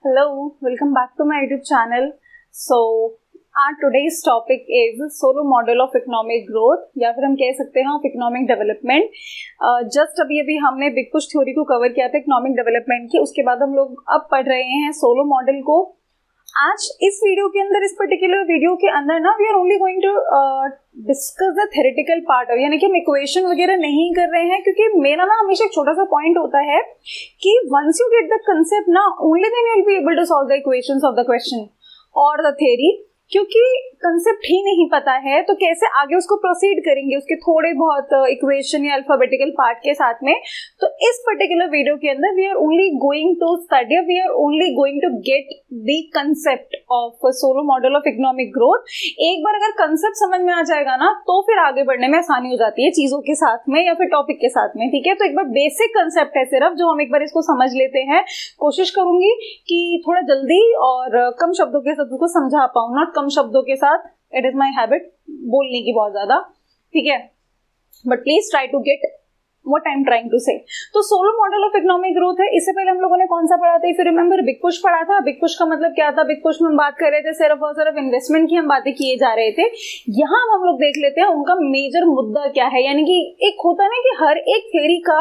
Hello, welcome back to my YouTube channel. So, our today's topic is solo model of economic growth या फिर हम कह सकते हैं of economic development. जस्ट अभी हमने बिग पुश थ्योरी को कवर किया था इकोनॉमिक डेवलपमेंट की, उसके बाद हम लोग अब पढ़ रहे हैं सोलो मॉडल को. आज इस वीडियो के अंदर, इस पर्टिकुलर वीडियो के अंदर ना, we are only going to discuss the theoretical part, यानी कि हम इक्वेशन वगैरह नहीं कर रहे हैं, क्योंकि मेरा ना हमेशा एक छोटा सा पॉइंट होता है कि once you get the concept ना, only then you will be able to solve the equations of the question और द थ्योरी. क्योंकि कंसेप्ट ही नहीं पता है तो कैसे आगे उसको प्रोसीड करेंगे उसके थोड़े बहुत इक्वेशन या अल्फाबेटिकल पार्ट के साथ में. तो इस पर्टिकुलर वीडियो के अंदर we are only going to study, we are only going to get the concept of Solow model of economic growth. एक बार अगर कंसेप्ट समझ में आ जाएगा ना, तो फिर आगे बढ़ने में आसानी हो जाती है चीजों के साथ में या फिर टॉपिक के साथ में. ठीक है, तो एक बार बेसिक कंसेप्ट है सिर्फ, जो हम एक बार इसको समझ लेते हैं. कोशिश करूंगी कि थोड़ा जल्दी और कम शब्दों के साथ उसको समझा पाऊं, नॉट कम शब्दों के साथ. इट इज माई हैबिट बोलने की बहुत ज्यादा. ठीक है, but please try to get what I'm trying to say. तो Solow model of economic growth है. इससे पहले हम लोगों ने कौन सा पढ़ा था? If you remember, big push पढ़ा था. बिग पुश का मतलब क्या था? बिग पुश में हम बात कर रहे थे सिर्फ और सिर्फ इन्वेस्टमेंट की हम बातें किए जा रहे थे. यहाँ हम लोग देख लेते हैं उनका मेजर मुद्दा क्या है. यानी कि एक होता है ना कि हर एक थ्योरी का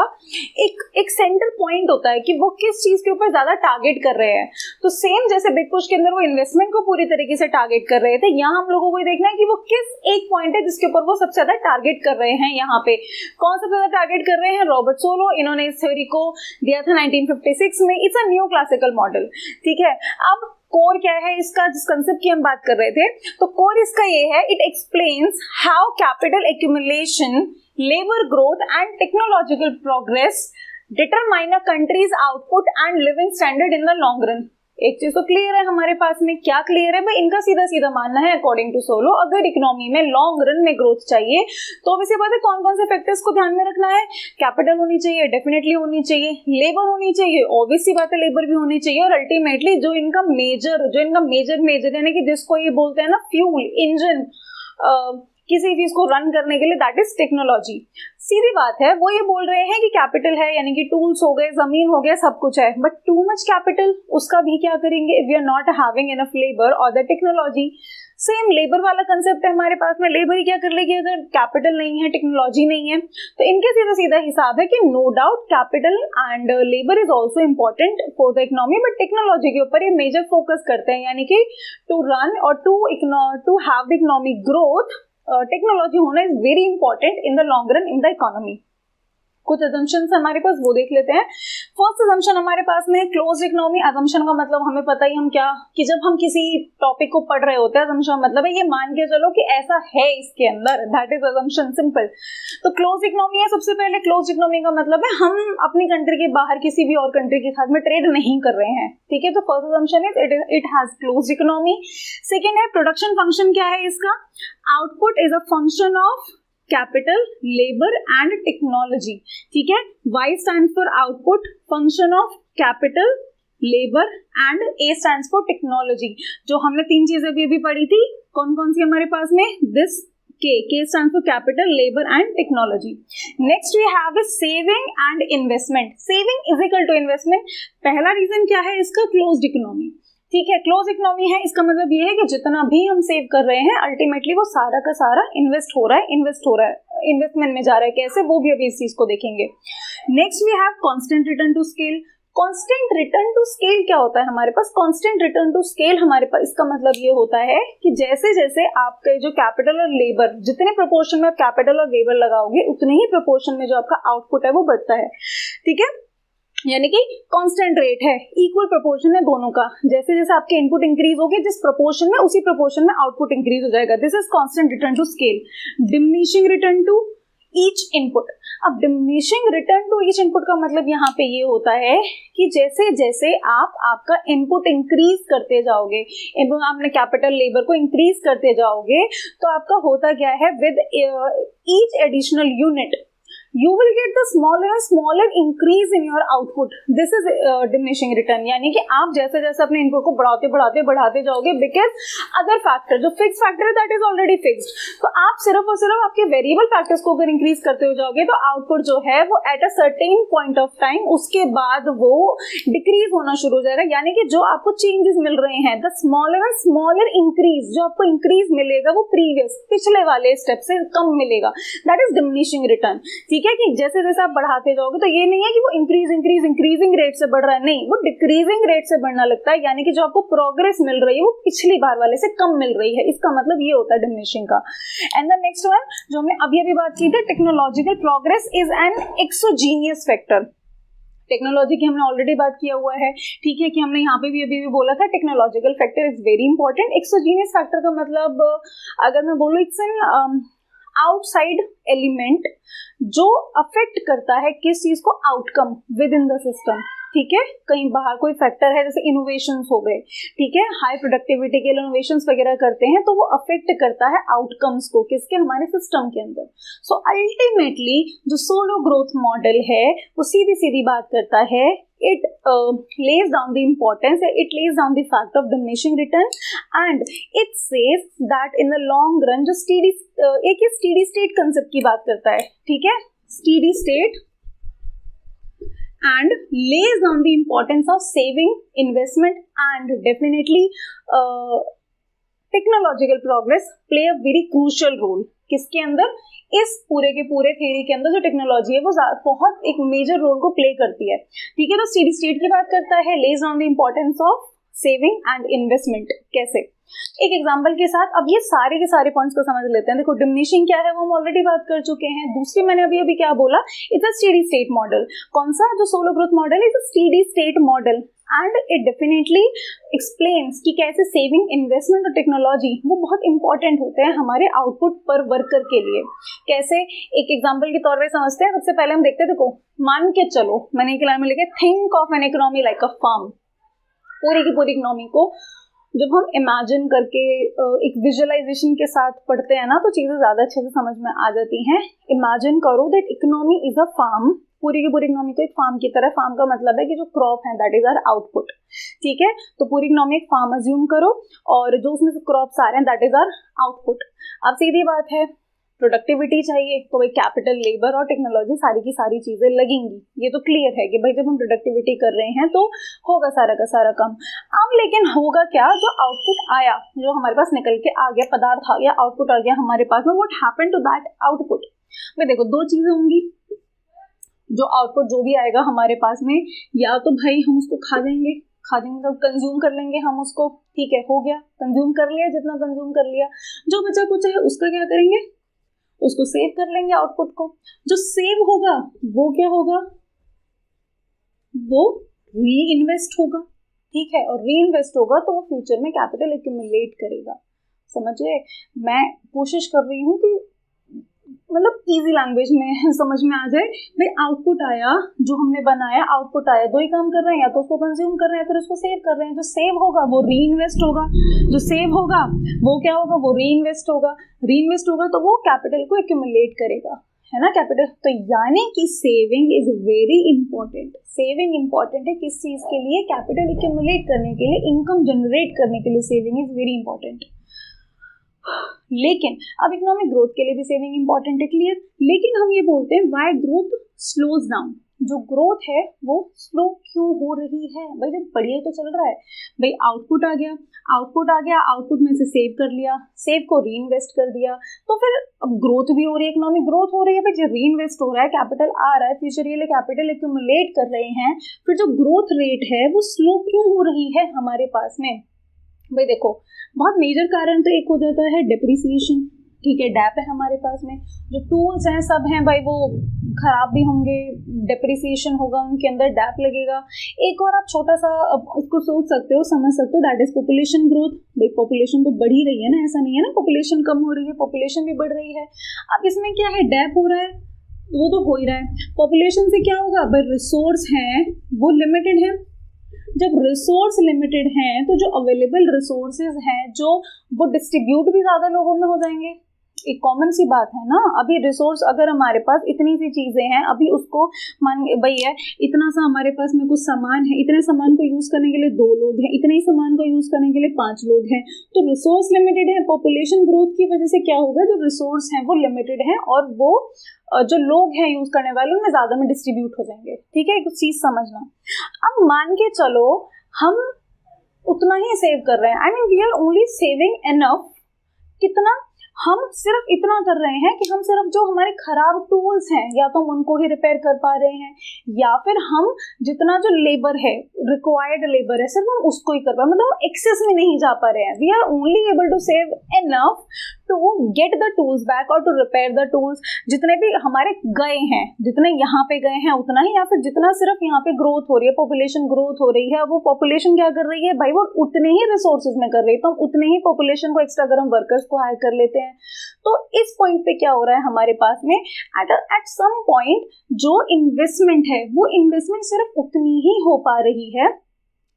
एक सेंटर पॉइंट होता है कि वो किस चीज के ऊपर ज्यादा टारगेट कर रहे हैं. तो सेम जैसे बिग पुश के अंदर वो इन्वेस्टमेंट को पूरी तरीके से टारगेट कर रहे थे, यहाँ हम लोगों को देखना है कि वो किस एक पॉइंट है जिसके ऊपर वो सबसे ज्यादा टारगेट कर रहे हैं. यहाँ पे कौन सबसे ज्यादा टारगेट कर रहे हैं? Robert solo. इन्होंने इस थ्योरी को दिया था 1956 में. It's a new classical model. ठीक है, अब कोर क्या है इसका, जिस कंसेप्ट की हम बात कर रहे थे, तो कोर इसका ये है, it explains how capital accumulation, labour growth and technological progress determine a countries output and living standard in the long run. एक चीज तो क्लियर है हमारे पास में. क्या क्लियर है भाई? इनका सीधा सीधा मानना है अकॉर्डिंग टू सोलो, अगर इकोनॉमी में लॉन्ग रन में ग्रोथ चाहिए तो वैसे बात है कौन कौन से फैक्टर्स को ध्यान में रखना है. कैपिटल होनी चाहिए, डेफिनेटली होनी चाहिए. लेबर होनी चाहिए, ऑब्वियस सी बात है लेबर भी होनी चाहिए. और अल्टीमेटली जो इनका मेजर यानी कि जिसको ये बोलते हैं ना फ्यूल, इंजन, किसी चीज को रन करने के लिए, दैट इज टेक्नोलॉजी. सीधी बात है, वो ये बोल रहे हैं कि कैपिटल है, यानी कि टूल्स हो गए, जमीन हो गया, सब कुछ है. बट टू मच कैपिटल, उसका भी क्या करेंगे? We are not having enough labour और द टेक्नोलॉजी. सेम लेबर वाला कंसेप्ट है हमारे पास में. लेबर ही क्या कर लेगी अगर कैपिटल नहीं है, टेक्नोलॉजी नहीं है? तो इनके सीधा सीधा हिसाब है कि no doubt capital and labour is also important for the economy, but technology के ऊपर ये मेजर फोकस करते हैं. यानी कि टू रन और to have the economic growth, technology होना is very important in the long run in the economy. कुछ अजम्पशंस हमारे पास, वो देख लेते हैं. फर्स्ट अजम्पशन हमारे पास में क्लोज इकोनॉमी. अजम्पशन का मतलब हमें पता ही हम क्या, कि जब हम किसी टॉपिक को पढ़ रहे होते हैं, अजम्पशन मतलब है ये मान के चलो कि ऐसा है इसके अंदर, दैट इज अजम्पशन, सिंपल. तो क्लोज इकोनॉमी है. सबसे पहले क्लोज इकोनॉमी का मतलब है हम अपनी कंट्री के बाहर किसी भी और कंट्री के साथ में ट्रेड नहीं कर रहे हैं. ठीक है, तो first assumption is it has close economy. Second है प्रोडक्शन फंक्शन. क्या है इसका? Output is a function of capital, labour and technology. ठीक है, Y stands for output, function of capital, labour and A stands for technology. जो हमने तीन चीजें भी पढ़ी थी, कौन कौन सी हमारे पास में? This K stands for capital, labor and technology. Next we have is saving and investment. Saving is equal to investment. पहला रीजन क्या है इसका? Closed economy. ठीक है, क्लोज इकोनॉमी है, इसका मतलब ये है कि जितना भी हम सेव कर रहे हैं अल्टीमेटली वो सारा का सारा इन्वेस्ट हो रहा है, इन्वेस्टमेंट में जा रहा है. कैसे, वो भी अभी इस चीज को देखेंगे. Next we have constant return to scale. Constant return to scale क्या होता है हमारे पास? कांस्टेंट रिटर्न टू स्केल हमारे पास, इसका मतलब ये होता है कि जैसे जैसे आपके जो कैपिटल और लेबर, जितने प्रोपोर्शन में आप कैपिटल और लेबर लगाओगे उतने ही प्रोपोर्शन में जो आपका आउटपुट है वो बढ़ता है. ठीक है, यानी कि कांस्टेंट रेट है, इक्वल प्रोपोर्शन है दोनों का. जैसे जैसे आपके इनपुट इंक्रीज होगी, जिस प्रोपोर्शन में, उसी प्रोपोर्शन में आउटपुट इंक्रीज हो जाएगा. This is constant return to scale. Diminishing return to each input. अब diminishing return to each input का मतलब यहाँ पे ये होता है कि जैसे जैसे आप आपका इनपुट इंक्रीज करते जाओगे, आपने कैपिटल लेबर को इंक्रीज करते जाओगे, तो आपका होता क्या है, with each additional unit you will get the smaller and smaller increase in your output. This is diminishing return. यानी कि आप जैसे जैसे अपने इनपुट को बढ़ाते जाओगे, because other factor जो फिक्स फैक्टर है that is already fixed. तो आप सिर्फ और सिर्फ आपके वेरिएबल फैक्टर्स को अगर इंक्रीज करते हो जाओगे तो आउटपुट जो है वो at a certain point of time उसके बाद वो डिक्रीज होना शुरू हो जाएगा. यानी कि जो आपको चेंजेस मिल रहे हैं, the smaller and smaller increase, जो आपको इंक्रीज मिलेगा वो प्रीवियस पिछले वाले स्टेप से कम मिलेगा. That is diminishing return. ठीक है कि जैसे जैसे आप बढ़ाते जाओगे तो ये नहीं है कि वो इंक्रीजिंग रेट से बढ़ रहा है, नहीं, वो डिक्रीजिंग रेट से बढ़ना लगता है. यानी कि जो आपको प्रोग्रेस मिल रही है वो पिछली बार वाले से कम मिल रही है. इसका मतलब ये होता है डिमिनिशिंग का. एंड द नेक्स्ट वन जो हमने अभी बात की थी, technological progress is an exogenous factor. Technology की हमने ऑलरेडी बात किया हुआ है. ठीक है कि हमने यहाँ पे भी अभी बोला था technological factor is very important. Exogenous factor का मतलब अगर मैं बोलूँ इट्स एन आउटसाइड एलिमेंट जो अफेक्ट करता है किस चीज को, outcome with in the system. ठीक है, कहीं बाहर कोई फैक्टर है, जैसे इनोवेशंस हो गए, ठीक है, हाई प्रोडक्टिविटी के लिए इनोवेशंस वगैरह करते हैं तो वो अफेक्ट करता है आउटकम्स को, किसके, हमारे सिस्टम के अंदर. सो अल्टीमेटली जो सोलो ग्रोथ मॉडल है वो सीधी सीधी बात करता है, it lays down the importance, it lays down the fact of diminishing return, and it says that in the long run जो एक steady state concept की बात करता है. ठीक है, steady state, and lays down the importance of saving, investment, and definitely technological progress play a very crucial role. किसके अंदर, इस पूरे के पूरे थ्योरी के अंदर जो टेक्नोलॉजी है वो बहुत एक मेजर रोल को प्ले करती है. ठीक है, तो स्टेडी स्टेट की बात करता है, lays on the importance of saving and investment. कैसे, एक एग्जांपल के साथ अब ये सारे के सारे पॉइंट्स को समझ लेते हैं. देखो डिमिनिशिंग क्या है वो हम ऑलरेडी बात कर चुके हैं. दूसरी मैंने अभी क्या बोला, it's a steady state model. कौन सा, जो solo growth model is a steady state model, and it definitely explains कि कैसे सेविंग, इन्वेस्टमेंट और टेक्नोलॉजी वो बहुत इंपॉर्टेंट होते हैं हमारे आउटपुट पर वर्कर के लिए. कैसे, एक एग्जांपल के तौर पे समझते हैं. सबसे पहले हम देखते हैं, देखो मान के चलो, मैंने एक लाइन में लिखा, think of an economy like a farm. पूरी की पूरी इकोनॉमी को जब हम इमेजिन करके एक विजुअलाइजेशन के साथ पढ़ते हैं ना तो चीजें ज्यादा अच्छे से समझ में आ जाती हैं. इमेजिन करो that economy is a farm. पूरी की पूरी इकोनॉमी को एक फार्म की तरह, फार्म का मतलब है कि जो क्रॉप है दैट इज आवर आउटपुट. ठीक है, तो पूरी इकोनॉमी एक फार्म अज्यूम करो और जो उसमें से क्रॉप्स आ रहे हैं दैट इज आवर आउटपुट. अब सीधी बात है, प्रोडक्टिविटी चाहिए तो भाई कैपिटल, लेबर और टेक्नोलॉजी सारी की सारी चीजें लगेंगी. ये तो क्लियर है कि भाई जब हम प्रोडक्टिविटी कर रहे हैं तो होगा सारा का सारा काम. अब लेकिन होगा क्या, जो आउटपुट आया, जो हमारे पास निकल के आ गया, पदार्थ आ गया, आउटपुट आ गया हमारे पास में, what happened to that output. भाई देखो दो चीजें होंगी, जो आउटपुट जो भी आएगा हमारे पास में, या तो भाई हम उसको खा जाएंगे तो कंज्यूम कर लेंगे हम उसको. ठीक है, हो गया, कंज्यूम कर लिया, जितना कंज्यूम कर लिया, जो बचा कुछ है उसका क्या करेंगे, उसको सेव कर लेंगे आउटपुट को. जो सेव होगा वो क्या होगा, वो री इन्वेस्ट होगा. ठीक है, और री इन्वेस्ट होगा तो वो फ्यूचर में कैपिटल एक्यूमुलेट करेगा. समझिए, मैं कोशिश कर रही हूँ कि मतलब इजी लैंग्वेज में समझ में आ जाए. भाई आउटपुट आया, जो हमने बनाया आउटपुट आया, दो ही काम कर रहे हैं, या तो उसको कंज्यूम कर रहे हैं फिर उसको सेव कर रहे हैं. जो सेव होगा वो री इन्वेस्ट होगा, जो सेव होगा वो क्या होगा, वो री इन्वेस्ट होगा. री इन्वेस्ट होगा तो वो कैपिटल को एक्यूमुलेट करेगा, है ना, कैपिटल. तो यानी कि saving is very important. Saving important है किस चीज के लिए, कैपिटल एक्यूमुलेट करने के लिए, इनकम जनरेट करने के लिए सेविंग इज वेरी इंपॉर्टेंट. लेकिन अब इकोनॉमिक ग्रोथ के लिए भी सेविंग इंपॉर्टेंट है, क्लियर. लेकिन हम ये बोलते हैं व्हाई ग्रोथ स्लोज डाउन. जो ग्रोथ है वो स्लो क्यों हो रही है, भाई जब बढ़िया तो चल रहा है. भाई आउटपुट आ गया, आउटपुट में से सेव कर लिया, सेव को री इन्वेस्ट कर दिया, तो फिर अब ग्रोथ भी हो रही है, इकोनॉमिक ग्रोथ हो रही है. भाई जो री इन्वेस्ट हो रहा है, कैपिटल आ रहा है, फ्यूचर के लिए कैपिटल एक्यूमुलेट कर रहे हैं, फिर जो ग्रोथ रेट है वो स्लो क्यों हो रही है हमारे पास में. भाई देखो बहुत मेजर कारण तो एक हो जाता है डेप्रिसिएशन. ठीक है, डैप है हमारे पास में, जो टूल्स हैं सब हैं भाई वो खराब भी होंगे, डेप्रिसिएशन होगा, उनके अंदर डैप लगेगा. एक और आप छोटा सा इसको सोच सकते हो, समझ सकते हो, दैट इज पॉपुलेशन ग्रोथ. भाई पॉपुलेशन तो बढ़ ही रही है ना, ऐसा नहीं है ना पॉपुलेशन कम हो रही है, पॉपुलेशन भी बढ़ रही है. अब इसमें क्या है, डैप हो रहा है, वो तो हो ही रहा है. पॉपुलेशन से क्या होगा, भाई रिसोर्स हैं वो लिमिटेड है. जब रिसोर्स लिमिटेड हैं तो जो अवेलेबल रिसोर्सेज हैं जो वो डिस्ट्रीब्यूट भी ज्यादा लोगों में हो जाएंगे. एक कॉमन सी बात है ना, अभी रिसोर्स अगर हमारे पास इतनी सी चीजें हैं, अभी उसको मान भाई है इतना सा हमारे पास में कुछ सामान है, इतने सामान को यूज करने के लिए 2 लोग हैं, इतने ही सामान को यूज करने के लिए 5 लोग हैं, तो रिसोर्स लिमिटेड है। पॉपुलेशन ग्रोथ की वजह से क्या होगा, जो रिसोर्स हैं वो लिमिटेड है और वो जो लोग हैं यूज करने वाले उनमें ज्यादा में डिस्ट्रीब्यूट हो जाएंगे। ठीक है, कुछ चीज समझना। अब मान के चलो हम उतना ही सेव कर रहे हैं, I mean we are only saving enough, कितना, हम सिर्फ इतना कर रहे हैं कि हम सिर्फ जो हमारे खराब टूल्स हैं या तो हम उनको ही रिपेयर कर पा रहे हैं, या फिर हम जितना जो लेबर है, रिक्वायर्ड लेबर है, सिर्फ हम उसको ही कर पा रहे हैं, मतलब हम एक्सेस में नहीं जा पा रहे हैं। We are only able to save enough to get the tools back और टू रिपेयर द टूल्स। जितने भी हमारे गए हैं, जितने यहाँ पे गए हैं उतना ही, या फिर जितना सिर्फ यहाँ पे ग्रोथ हो रही है, पॉपुलेशन ग्रोथ हो रही है, वो पॉपुलेशन क्या कर रही है भाई, वो उतने ही रिसोर्सेज में कर रही है, तो हम उतने ही पॉपुलेशन को एक्स्ट्रा अगर हम वर्कर्स को हायर कर लेते हैं, तो इस पॉइंट पे क्या हो रहा है हमारे पास में, एट सम पॉइंट जो इन्वेस्टमेंट है वो इन्वेस्टमेंट सिर्फ उतनी ही हो पा रही है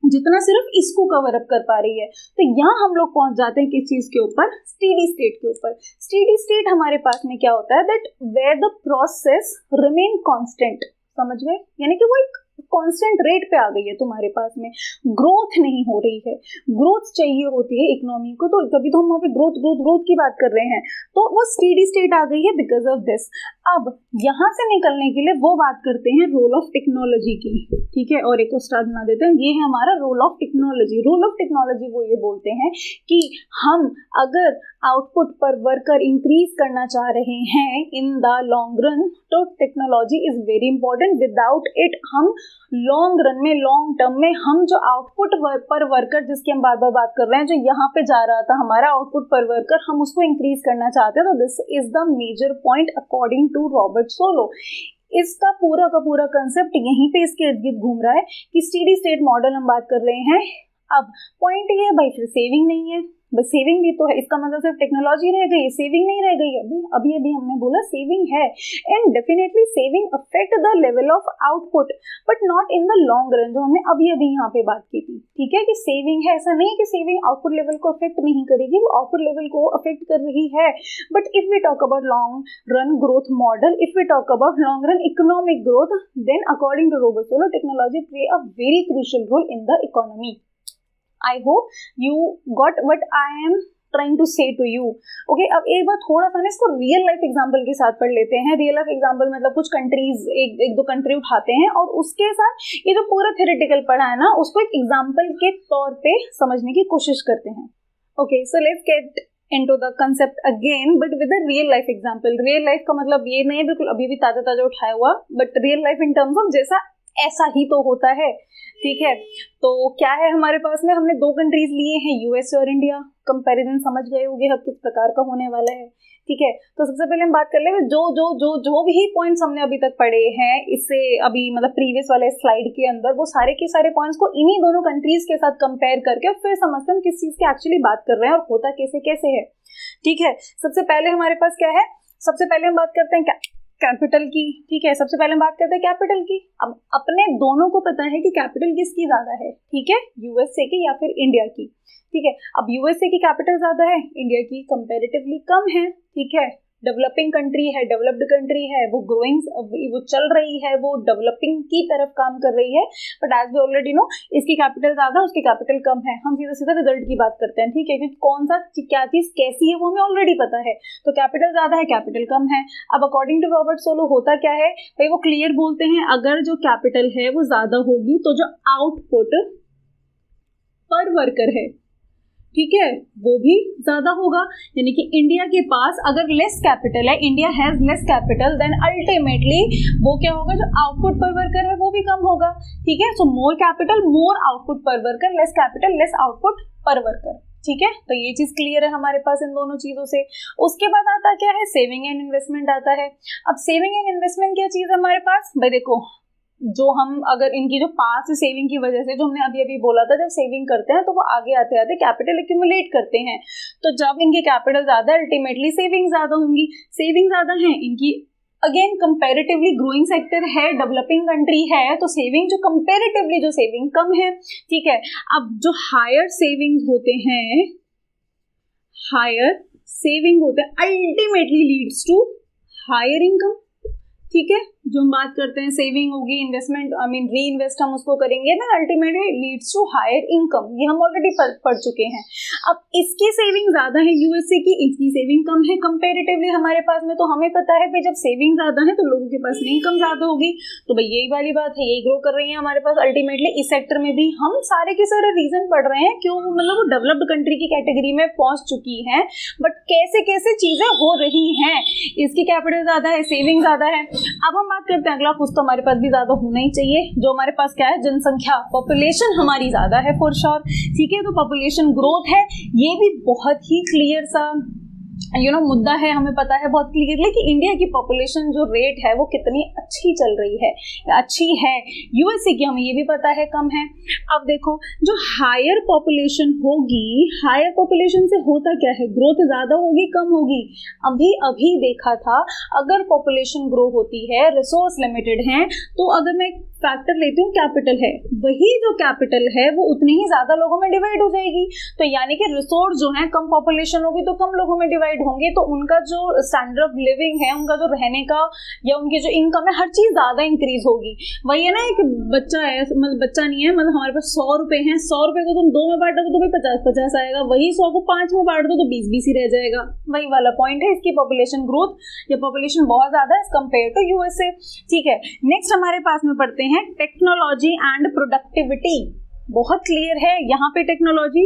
जितना सिर्फ इसको कवर अप कर पा रही है। तो यहाँ हम लोग पहुंच जाते हैं किस चीज के ऊपर, स्टेडी स्टेट के ऊपर। स्टेडी स्टेट हमारे पास में क्या होता है, that where the process remain constant, समझ गए, यानी कि वो एक कांस्टेंट रेट पे आ गई है तुम्हारे पास में, ग्रोथ नहीं हो रही है। ग्रोथ चाहिए होती है इकोनॉमी को, तो तभी तो हम वहाँ पे ग्रोथ ग्रोथ ग्रोथ की बात कर रहे हैं, तो वो स्टेडी स्टेट आ गई है बिकॉज ऑफ दिस। अब यहाँ से निकलने के लिए वो बात करते हैं रोल ऑफ टेक्नोलॉजी की, ठीक है, और एक स्टार बना देते हैं, ये है हमारा role of technology. Role of technology वो ये बोलते हैं कि हम अगर आउटपुट पर वर्कर इंक्रीज करना चाह रहे हैं इन द लॉन्ग रन, तो technology is very important. Without it हम लॉन्ग रन में, लॉन्ग टर्म में, हम जो आउटपुट पर वर्कर जिसकी हम बार बार बात कर रहे हैं, जो यहाँ पे जा रहा था हमारा आउटपुट पर वर्कर, हम उसको इंक्रीज करना चाहते हैं। तो this is the major point according to Robert Solow. इसका पूरा का पूरा कंसेप्ट यहीं पे इसके इर्द गिर्द घूम रहा है कि स्टेडी स्टेट मॉडल हम बात कर रहे हैं। अब पॉइंट ये है भाई, फिर सेविंग नहीं है, बस सेविंग भी तो है, इसका मतलब सिर्फ टेक्नोलॉजी रह गई, सेविंग नहीं रह गई। अभी हमने बोला सेविंग है, and definitely saving affect the level of output but not in the long run, जो हमने अभी यहाँ पे बात की थी। ठीक है, कि सेविंग है, ऐसा नहीं है कि सेविंग आउटपुट लेवल को अफेक्ट नहीं करेगी, वो आउटपुट लेवल को अफेक्ट कर रही है। But if we talk about long run growth model, if we talk about long run economic growth, then according to Robert Solow technology play a very crucial role in the economy. I hope you got what I am trying to say to you. Okay, अब एक बार थोड़ा सा ना इसको real life example के साथ पढ़ लेते हैं। रियल लाइफ एग्जांपल मतलब कुछ कंट्रीज, एक दो कंट्री उठाते हैं और उसके साथ ये जो पूरा थ्योरेटिकल पढ़ा है ना, उसको एक एग्जांपल के तौर पे समझने की कोशिश करते हैं। Okay, so let's get into the concept again but with a real life example. real life का मतलब ये नहीं है बिल्कुल अभी भी ताजा ताजा उठाया हुआ, but real life in terms of जैसा ऐसा ही तो होता है। ठीक है, तो क्या है हमारे पास में, हमने 2 कंट्रीज लिए हैं, यूएसए और इंडिया। कंपैरिजन समझ गए होंगे अब किस प्रकार का होने वाला है। ठीक है, तो सबसे पहले हम बात कर लेंगे जो भी पॉइंट्स हमने अभी तक पढ़े हैं, इससे अभी मतलब प्रीवियस वाले स्लाइड के अंदर, वो सारे के सारे पॉइंट्स को इन्हीं दोनों कंट्रीज के साथ कंपेयर करके फिर समझते हैं हम किस चीज की एक्चुअली बात कर रहे हैं और होता कैसे कैसे है। ठीक है, सबसे पहले हमारे पास क्या है, सबसे पहले हम बात करते हैं कैपिटल की। ठीक है, सबसे पहले हम बात करते हैं कैपिटल की। अब अपने दोनों को पता है कि कैपिटल किसकी ज्यादा है, ठीक है, यूएसए की या फिर इंडिया की। ठीक है, अब यूएसए की कैपिटल ज्यादा है, इंडिया की कंपैरेटिवली कम है। ठीक है, डेवलपिंग कंट्री है, डेवलप्ड कंट्री है, वो ग्रोइंग, वो चल रही है, वो डेवलपिंग की तरफ काम कर रही है। But as we already know, इसकी कैपिटल ज्यादा, उसकी कैपिटल कम है। हम सीधा सीधा रिजल्ट की बात करते हैं। ठीक है, क्योंकि कौन सा क्या चीज कैसी है वो हमें ऑलरेडी पता है। तो कैपिटल ज्यादा है, कैपिटल कम है। अब अकॉर्डिंग टू रॉबर्ट सोलो होता क्या है भाई, वो क्लियर बोलते हैं अगर जो कैपिटल है वो ज्यादा होगी तो जो आउटपुट पर वर्कर है, ठीक है, वो भी ज्यादा होगा। यानी कि इंडिया के पास अगर लेस कैपिटल है, India has less capital, then ultimately वो क्या होगा, जो आउटपुट पर वर्कर है वो भी कम होगा। ठीक है, सो मोर कैपिटल मोर आउटपुट पर worker, less capital less output पर वर्कर। ठीक है, तो ये चीज क्लियर है हमारे पास इन दोनों चीजों से। उसके बाद आता क्या है, सेविंग एंड इन्वेस्टमेंट आता है। अब सेविंग एंड इन्वेस्टमेंट क्या चीज है हमारे पास भाई, देखो जो हम अगर इनकी जो पास सेविंग की वजह से, जो हमने अभी बोला था, जब सेविंग करते हैं तो वो आगे आते आते कैपिटल एक्यूमुलेट करते हैं। तो जब इनकी कैपिटल ज्यादा, अल्टीमेटली सेविंग ज्यादा होंगी। सेविंग ज्यादा है इनकी, अगेन कंपैरेटिवली ग्रोइंग सेक्टर है, डेवलपिंग कंट्री है, तो सेविंग जो कंपैरेटिवली जो सेविंग कम है। ठीक है, अब जो हायर सेविंग्स होते हैं, हायर सेविंग होता है ultimately leads to higher income. ठीक है, जो हम बात करते हैं सेविंग होगी, इन्वेस्टमेंट री इन्वेस्ट हम उसको करेंगे ना, ultimately leads to higher income. ये हम ऑलरेडी पढ़ चुके हैं। अब इसकी सेविंग ज्यादा है यूएसए की, इसकी सेविंग कम है कंपेरेटिवली हमारे पास में। तो हमें पता है भाई जब सेविंग ज्यादा है तो लोगों के पास में इनकम ज्यादा होगी। तो भाई यही वाली बात है, यही ग्रो कर रही है हमारे पास अल्टीमेटली। इस सेक्टर में भी हम सारे के सारे रीजन पढ़ रहे हैं क्यों, मतलब वो डेवलप्ड कंट्री की कैटेगरी में पहुंच चुकी है, बट कैसे कैसे चीजें हो रही हैं। इसकी कैपिटल ज्यादा है, सेविंग ज्यादा है। अब हम बात करते हैं अगला, कुछ तो हमारे पास भी ज्यादा होना ही चाहिए। जो हमारे पास क्या है, जनसंख्या, पॉपुलेशन हमारी ज्यादा है फॉर श्योर। ठीक है, तो पॉपुलेशन ग्रोथ है, ये भी बहुत ही क्लियर सा मुद्दा है। हमें पता है बहुत क्लियरली कि इंडिया की पॉपुलेशन जो रेट है वो कितनी अच्छी चल रही है, अच्छी है। यूएसए की हमें ये भी पता है कम है। अब देखो, जो हायर पॉपुलेशन होगी, हायर पॉपुलेशन से होता क्या है, ग्रोथ ज्यादा होगी कम होगी। अभी देखा था, अगर पॉपुलेशन ग्रो होती है, रिसोर्स लिमिटेड है, तो अगर मैं फैक्टर लेती हूँ कैपिटल है, वही जो कैपिटल है वो उतनी ही ज्यादा लोगों में डिवाइड हो जाएगी। तो यानी कि रिसोर्स जो है, कम पॉपुलेशन होगी तो कम लोगों में डिवाइड होंगे, तो उनका जो स्टैंडर्ड ऑफ लिविंग है, उनका जो रहने का या उनकी जो इनकम है, हर चीज ज्यादा इंक्रीज होगी। वही है ना, एक बच्चा है, मतलब बच्चा नहीं है, मतलब हमारे पास 100 रुपए हैं, 100 रुपए को तुम 2 में बांटोगे तो भी 50-50 आएगा, वही 100 को 5 में बांट दो तो 20-20 ही रह जाएगा। वही वाला पॉइंट है इसकी पॉपुलेशन ग्रोथ, या पॉपुलेशन बहुत ज्यादा है कंपेयर टू यूएसए। ठीक है, नेक्स्ट हमारे पास में पढ़ते हैं टेक्नोलॉजी एंड प्रोडक्टिविटी। बहुत क्लियर है यहाँ पे टेक्नोलॉजी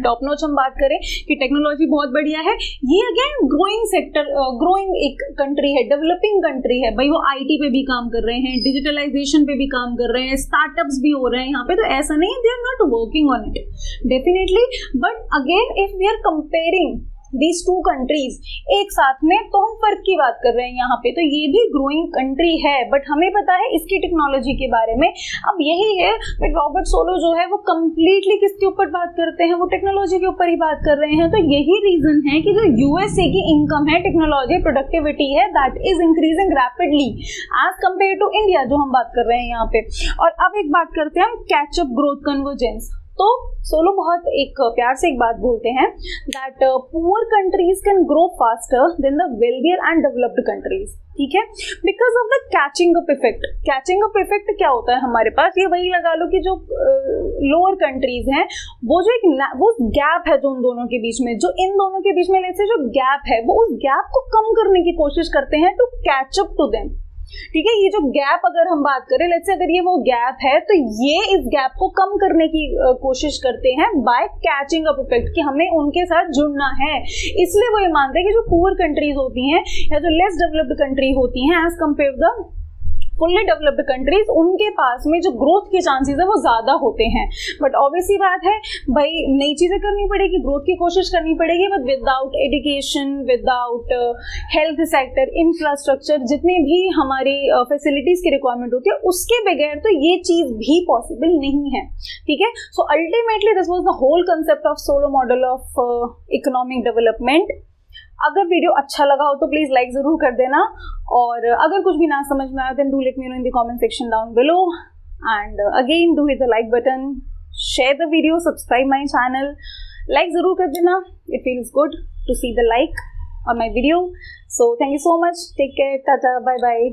टॉप नॉच। हम बात करें कि टेक्नोलॉजी बहुत बढ़िया है, ये अगेन ग्रोइंग सेक्टर, ग्रोइंग एक कंट्री है, डेवलपिंग कंट्री है भाई। वो आईटी पे भी काम कर रहे हैं, डिजिटलाइजेशन पे भी काम कर रहे हैं, स्टार्टअप्स भी हो रहे हैं यहाँ पे। तो ऐसा नहीं है they are not working on it, definitely. But again if we are comparing these two countries एक साथ में, तो हम फर्क की बात कर रहे हैं यहाँ पे। तो ये भी ग्रोइंग कंट्री है, बट हमें पता है इसकी टेक्नोलॉजी के बारे में। अब यही है, बट रॉबर्ट सोलो जो है वो कंप्लीटली किसके ऊपर बात करते हैं, वो टेक्नोलॉजी के ऊपर ही बात कर रहे हैं। तो यही रीजन है कि जो यूएसए की इनकम है, टेक्नोलॉजी प्रोडक्टिविटी है, that is increasing rapidly as compare to India, जो हम बात कर रहे हैं यहाँ पे। और अब एक बात करते हैं हम कैचअप ग्रोथ कन्वर्जेंस। तो सोलो बहुत एक प्यार से एक बात बोलते हैं that poor countries can grow faster than the wealthier and developed countries. ठीक है, because of the catching up effect. Catching up effect क्या होता है हमारे पास, ये वही लगा लो कि जो लोअर कंट्रीज हैं, वो जो वो गैप है जो उन दोनों के बीच में, जो इन दोनों के बीच में लेट्स से जो गैप है, वो उस गैप को कम करने की कोशिश करते हैं to catch up to them. ठीक है, ये जो गैप अगर हम बात करें, लेट्स से अगर ये वो गैप है, तो ये इस गैप को कम करने की कोशिश करते हैं बाय कैचिंग अप इफेक्ट, कि हमें उनके साथ जुड़ना है। इसलिए वो ये मानते हैं कि जो पुअर कंट्रीज होती हैं या जो लेस डेवलप्ड कंट्री होती हैं as compare the fully developed countries, उनके पास में जो ग्रोथ के चांसेस है वो ज्यादा होते हैं। बट ऑब्वियसली बात है भाई, नई चीजें करनी पड़ेगी, ग्रोथ की कोशिश करनी पड़ेगी, but without education, without health sector, infrastructure, जितने भी हमारी फैसिलिटीज की रिक्वायरमेंट होती है, उसके बगैर तो ये चीज भी पॉसिबल नहीं है। ठीक है, so ultimately this was the whole concept of Solow model of economic development. अगर वीडियो अच्छा लगा हो तो प्लीज लाइक जरूर कर देना, और अगर कुछ भी ना समझ में आया then do let me know in the comment section down below, and again do hit the like button, share the video, subscribe my channel, like जरूर कर देना, it feels good to see the like on my video. So thank you so much, take care, tata, bye bye.